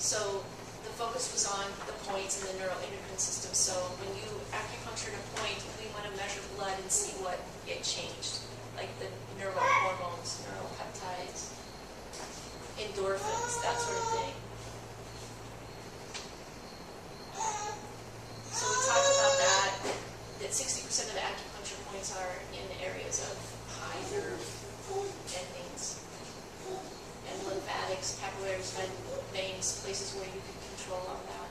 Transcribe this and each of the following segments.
So the focus was on the points in the neuroendocrine system. So when you acupunctured a point, we want to measure blood and see what it changed, like the neurohormones, neuropeptides, endorphins, that sort of thing. So we talked about that 60% of the acupuncture points are in areas of high nerve endings and lymphatics, capillaries, veins, places where you can control all that.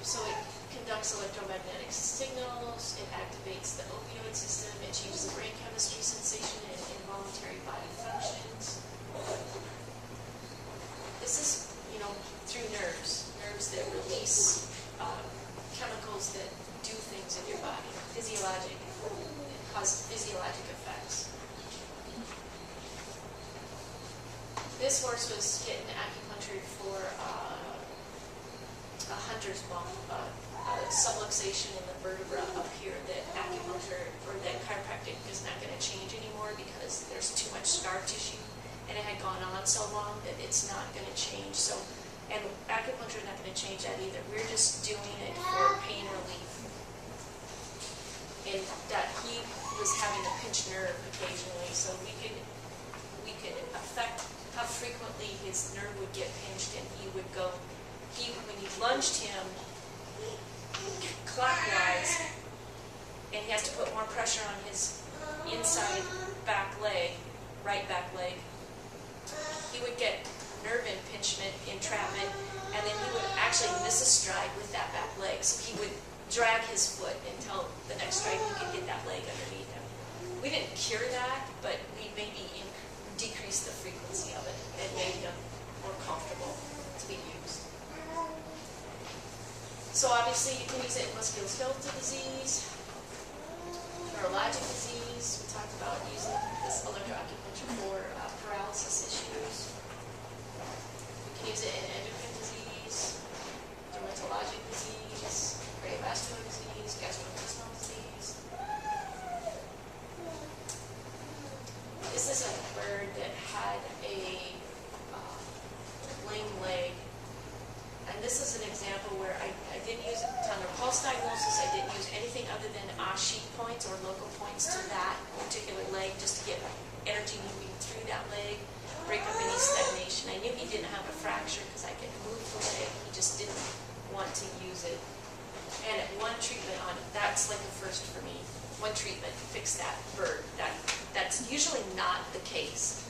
So it conducts electromagnetic signals, it activates the opioid system, it changes the brain chemistry, sensation, and involuntary body functions. This is, through nerves that release chemicals that do things in your body, physiologic, cause physiologic effects. This horse was getting acupuncture for a hunter's bump, a subluxation in the vertebra up here that acupuncture or that chiropractic is not going to change anymore because there's too much scar tissue and it had gone on so long that it's not going to change. So, and acupuncture is not going to change that either. We're just doing it for pain relief. And that he was having a pinched nerve occasionally, so we could affect how frequently his nerve would get pinched, and he would go. When you lunged him clockwise, and he has to put more pressure on his inside back leg, right back leg, he would get nerve impingement, entrapment, and then he would actually miss a stride with that back leg. So he would drag his foot until the next stride he could get that leg underneath him. We didn't cure that, but we maybe decreased the frequency of it and made him more comfortable to be used. So obviously you can use it in musculoskeletal disease, neurologic disease. We talked about using this electroacupuncture for paralysis issues. We can use it in endocrine disease, dermatologic disease, cardiovascular disease, gastrointestinal disease. This is a bird that had a lame leg. And this is an example where I didn't use it on their pulse diagnosis. I didn't use anything other than sheet points or local points to that particular leg just to get energy moving through that leg, break up any stagnation. I knew he didn't have a fracture because I could move the leg. He just didn't want to use it. And one treatment on it, that's like a first for me. One treatment fixed that bird. That's usually not the case.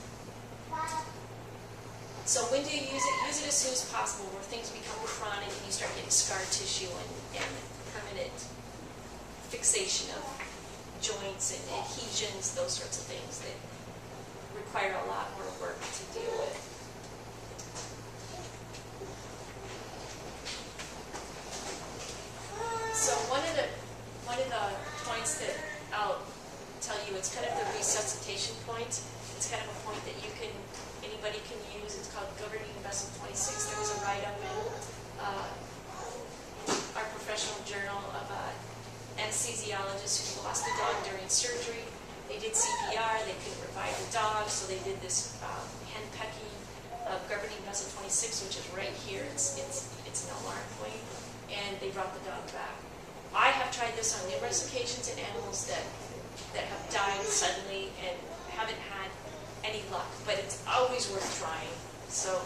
So when do you use it? Use it as soon as possible where things become chronic and you start getting scar tissue and permanent fixation of joints and adhesions, those sorts of things that require a lot more work to deal with. So one of the points that I'll tell you, it's kind of the resuscitation point. It's kind of a point that anybody can use. It's called governing vessel 26. There was a write-up in our professional journal of an anesthesiologist who lost a dog during surgery. They did CPR. They couldn't revive the dog, so they did this henpecking of governing vessel 26, which is right here. It's an alarm point, and they brought the dog back. I have tried this on numerous occasions in animals that have died suddenly and haven't had any luck, but it's always worth trying. So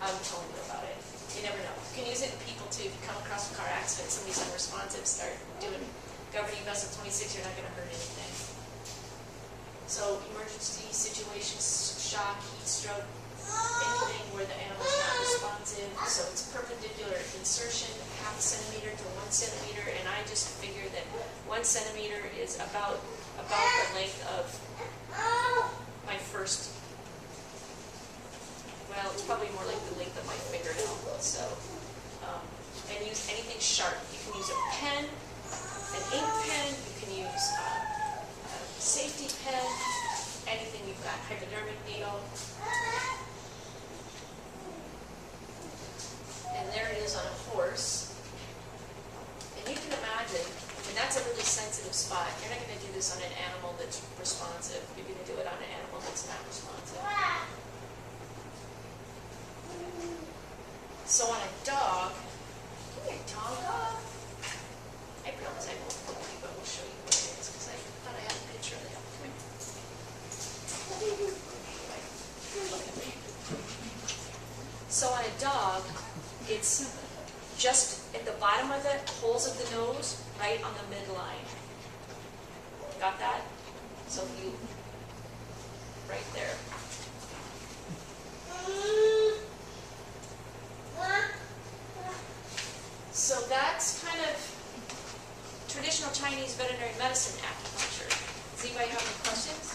I'm telling you about it. You never know. You can use it in people too. If you come across a car accident, somebody's unresponsive, start doing governing vessel 26, you're not going to hurt anything. So emergency situations, shock, heat stroke, anything where the animal's not responsive. So it's perpendicular insertion, 0.5 centimeter to 1 centimeter, and I just figure that 1 centimeter is about the length of my first, well, it's probably more like the length of my fingernail. So, and use anything sharp. You can use a pen, an ink pen, you can use a safety pen, anything you've got, hypodermic needle. And there it is on a horse. And you can imagine, that's a really sensitive spot. You're not going to do this on an animal that's responsive. You're going to do it on an animal that's not responsive. So on a dog, come here, Tonka. I promise I won't look at you, but we'll show you what it is, because I thought I had a picture of it. Come here. Look at me. So on a dog, it's just at the bottom of the holes of the nose, right on the midline. Got that? So if you, right there. So that's kind of traditional Chinese veterinary medicine acupuncture. Does anybody have any questions?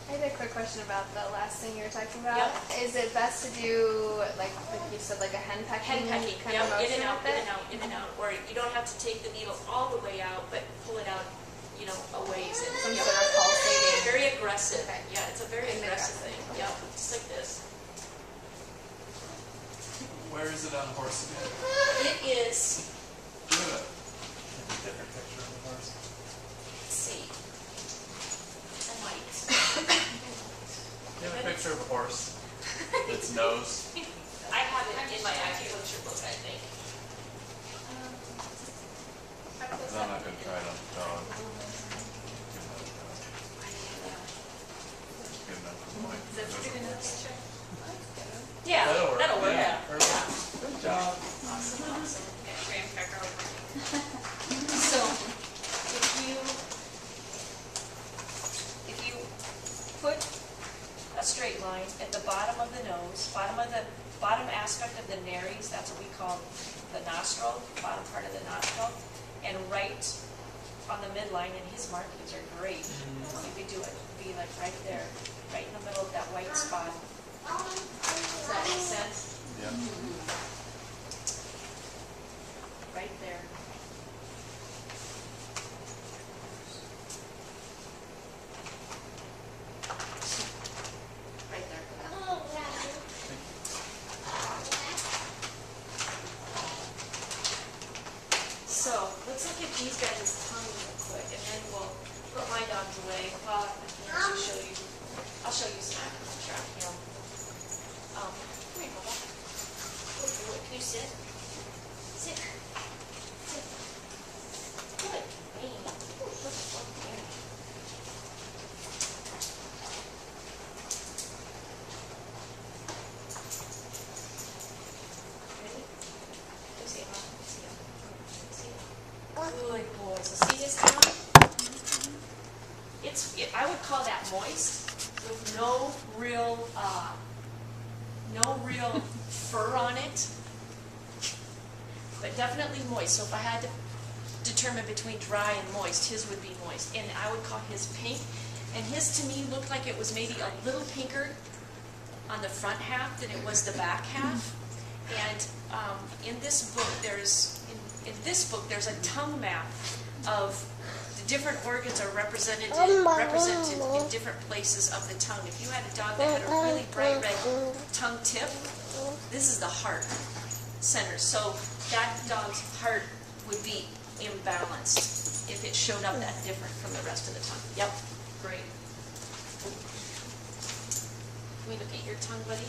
I had a quick question about the last thing you were talking about. Yep. Is it best to do, like you said, like a hen pecking Hen pecking, kind yep, of motion in and out, with in it? and out, in and out. Or you don't have to take the needle all the way out, but pull it out, you know, a ways. And, Some yep. sort of pulsating. Very aggressive. Okay. Yeah, it's a very And aggressive aggressive. thing. Yep, just like this. Where is it on the horse again? It is, Do it. A different picture of the horse. let's see. I might. You have a picture of a horse. Its nose. I have it in my acupuncture book, I think. Because I'm not going to try it on the dog. Good enough for mine. Is that good enough picture? Yeah, That'll work. that'll work. Yeah, perfect. Good job. Awesome, awesome. Okay, so, if you put a straight line at the bottom of the nose, bottom aspect of the nares, that's what we call the nostril, bottom part of the nostril, and right on the midline, and his markings are great. You could do it, be like right there, right in the middle of that white spot. Does that make sense? Yeah. Right there. Right there. So, let's look at these guys' tongue real quick, and then we'll put my dogs away. Well, I'll show you some acupuncture on him. Come here, Bubba. Good boy. Can you sit? Sit. Sit. Good. Hey. Ooh, look at one there. Ready? You see it, Mom? See it. See it. Good boy. So see his tongue? I would call that moist, with no real fur on it, but definitely moist. So if I had to determine between dry and moist, his would be moist. And I would call his pink. And his, to me, looked like it was maybe a little pinker on the front half than it was the back half. And in this book, there's a tongue map of the different organs are represented in different places of the tongue. If you had a dog that had a really bright red tongue tip, this is the heart center. So that dog's heart would be imbalanced if it showed up that different from the rest of the tongue. Yep, great. Can we look at your tongue, buddy?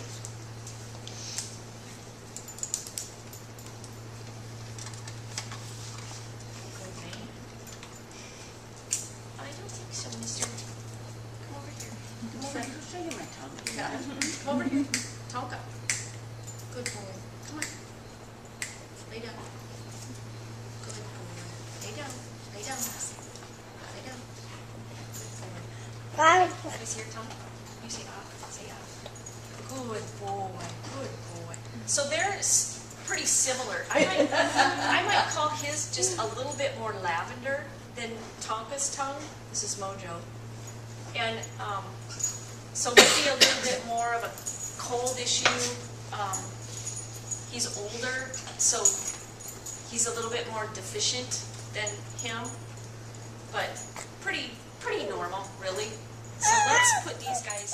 Good man. I don't think so, mister. Come over here. Come over here. I'll show you my tongue. Yeah. Come over here. Tonka. Good boy. Come on. Lay down. Good boy. Lay down. Lay down. Lay down. Let me see your tongue. You say ah. Say ah. Good boy. Good boy. So they're pretty similar. I might call his just a little bit more lavender than Tonka's tongue. This is Mojo. And so maybe a little bit more of a cold issue. He's older, so he's a little bit more deficient than him, but pretty normal, really. So let's put these guys